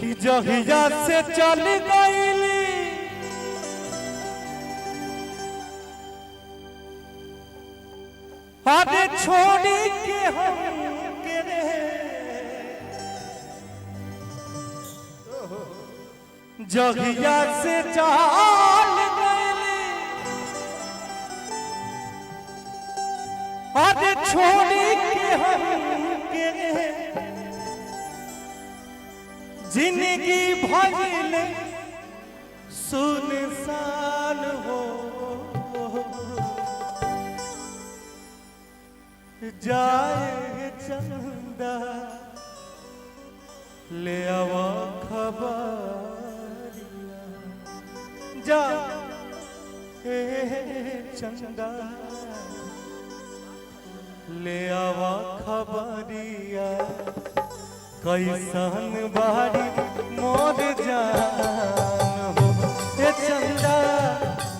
कि जहिया से चल गईली अरे छोड़ी के हम के रे जहिया से चल गईली अरे छोड़ी के हम के रे जिंदगी भइल सुनसान हो जाए चंदा ले आवा खबर जा चंदा ले आवा खबरिया कैसन बारी मोर जान हो चंदा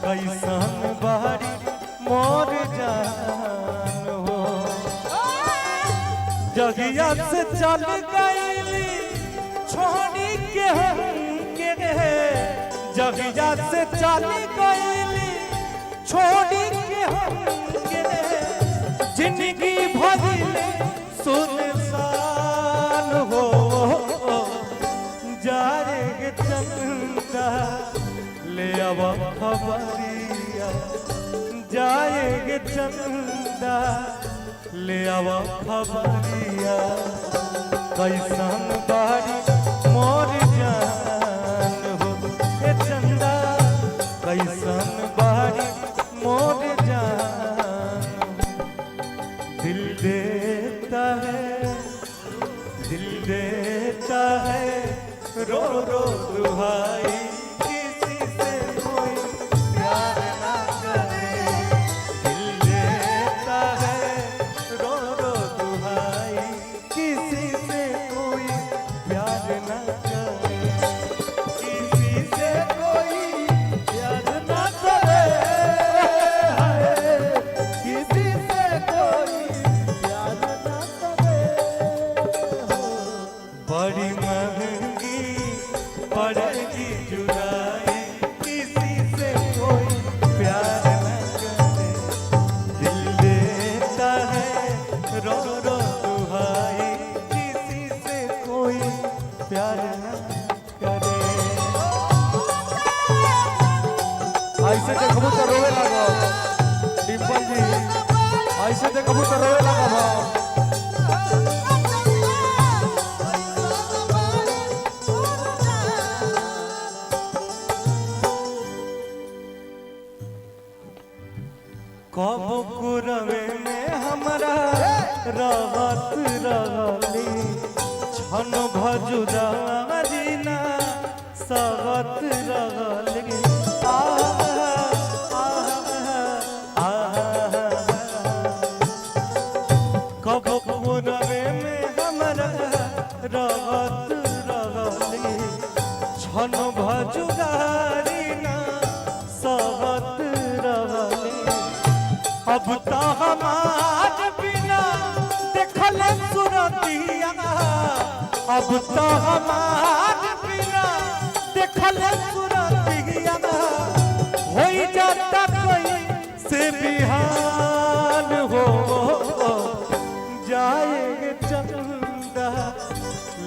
कैसन बारी मोर जान हो जगिया से चल गईली छोड़ी के हम के रे जगिया से चल गईली छोड़ी के हम के रे जिंदगी भइल सुनसान हो जाए चंदा ले आवा खबरिया जाए चंदा ले आवा खबरिया कैसन बारी मोर जान हो चंदा कैसन बारी मोर जान दिल देता है रो रो दुहाई किसी से कोई प्यार ना करे दिल देता है रो रो दुहाई किसी से कोई प्यार ना करे किसी से कोई प्यार ना करे किसी से कोई प्यार ना करे बड़ी महंगी पड़ेगी जुदाई किसी से कोई प्यार न करे दिल देता है रो रो दुहाई किसी से कोई प्यार न करे ऐसे देखबू तो रोवे लगो डिम्पल जी ऐसे देखबू तो रोवे लगो कब कुरवे में हमरा रहत रहली छन भजुरा जीना सहत रहली कब कुरवे में हमरा रहत रहली छन भजुरा जीना सहत रहली अब तो हमार बिना देखल सुरतिया अब तो हमार बिना देखल सुरतिया हो जाता कोई से बिहान हो जाए चंदा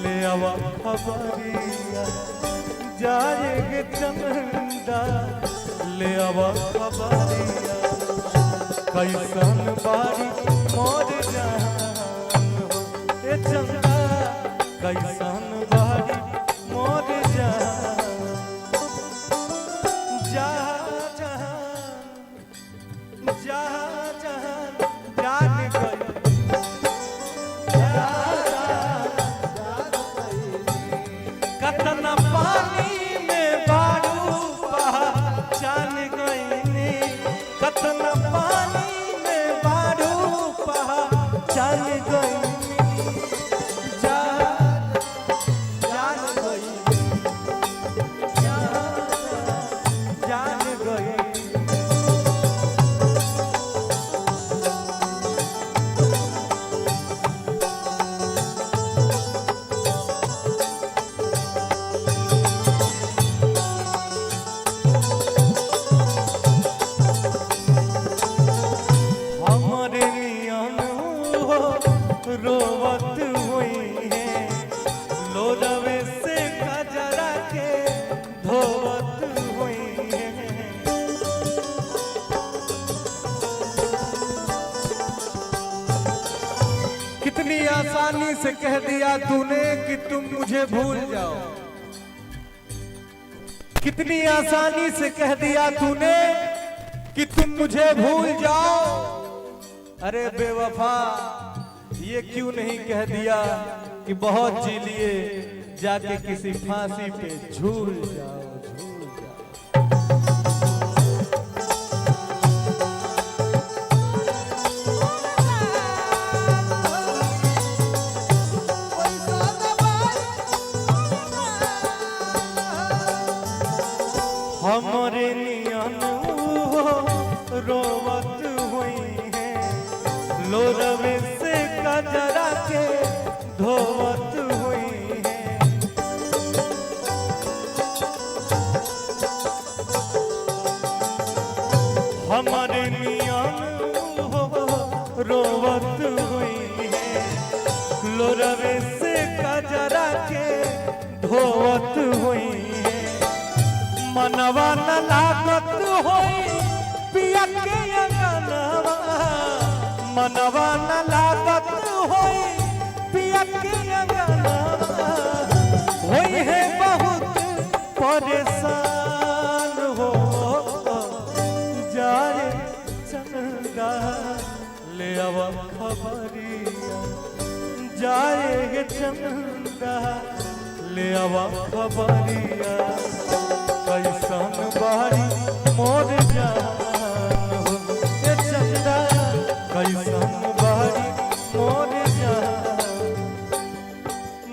ले आवा खबरिया जाए चंदा ले आवा खबरिया कैसन बारी मोर जान हो चंदा कैसन बारी मोर जान जा जान गई कतना पानी में बारू पहचान गई कतना पानी में बारू पहचान गई आसानी से कह दिया तूने कि तुम मुझे भूल जाओ, कितनी आसानी से कह दिया तूने कि तुम मुझे भूल जाओ। अरे बेवफा ये क्यों नहीं कह दिया कि बहुत जी लिए जाके किसी फांसी पे झूल जाओ, झूल जाओ। हमारे नियन रोवत हुई है, लोरवे से कजरा के धोवत हुई है। हमारे नियन रोवत हुई है, लोरवे से कजरा के धोवत हुई है। मनवा न लागत होई पिया के अंगनवा, मनवा न लागत होई पिया के अंगनवा। होई है बहुत परेशान हो जाए चंदा ले अब खबरिया, जाए चंदा ले अब खबरिया। कैसन बारी मोर जान हो ये चंदा, कैसन बारी मोर जान।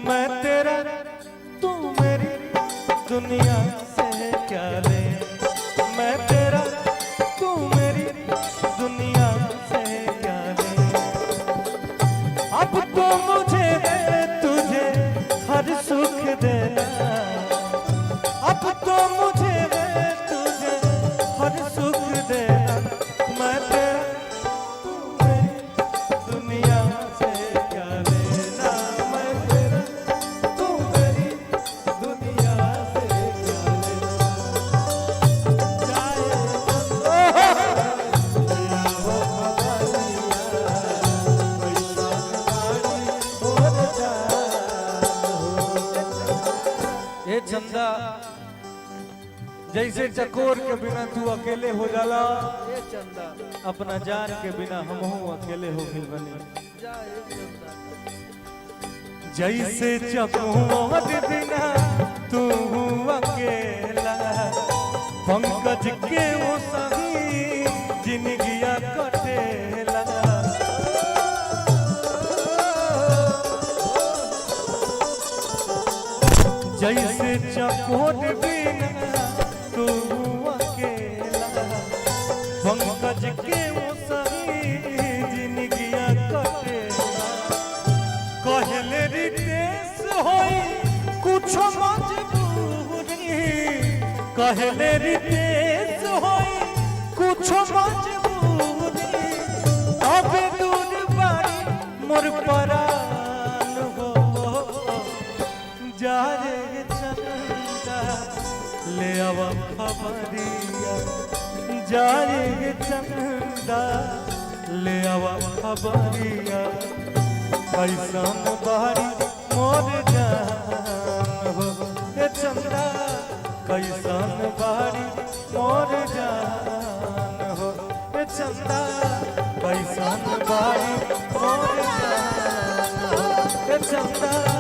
मैं तेरा तू मेरी दुनिया से क्या ले, मैं तेरा तू मेरी दुनिया से क्या ले। अब तो मुझे तुझे हर सुख देना, अब तो मुझे तुझे हर सुख देना। मैं तेरा तू मेरी दुनिया से क्या लेना, मैं तेरा तू मेरी दुनिया से क्या लेना। ये चंदा जैसे चकोर के बिना तू अकेले हो जाला, ये चंदा अपना जान के बिना हमहू अकेले हो गइल बनी। जैसे चकोर बिना तू अकेला, पंकज के वो सही जिंदगिया कटेला। जैसे चकोर बिना तू अकेला, पंकज के वो सही जिंदगिया कटेला। कहले रितेश होई कुछ मजबूरी, कहले रितेश होई कुछ मजबूरी। अब दूर बारी मोर परान हो जा रे चंदा ले अब खबरिया, जाए चंदा ले अब खबरिया। कैसन बारी मोर जान हो ये चंदा, कैसन बारी मोर जान हो ये चंदा, कैसन बारी मोर जान हो ये चंदा।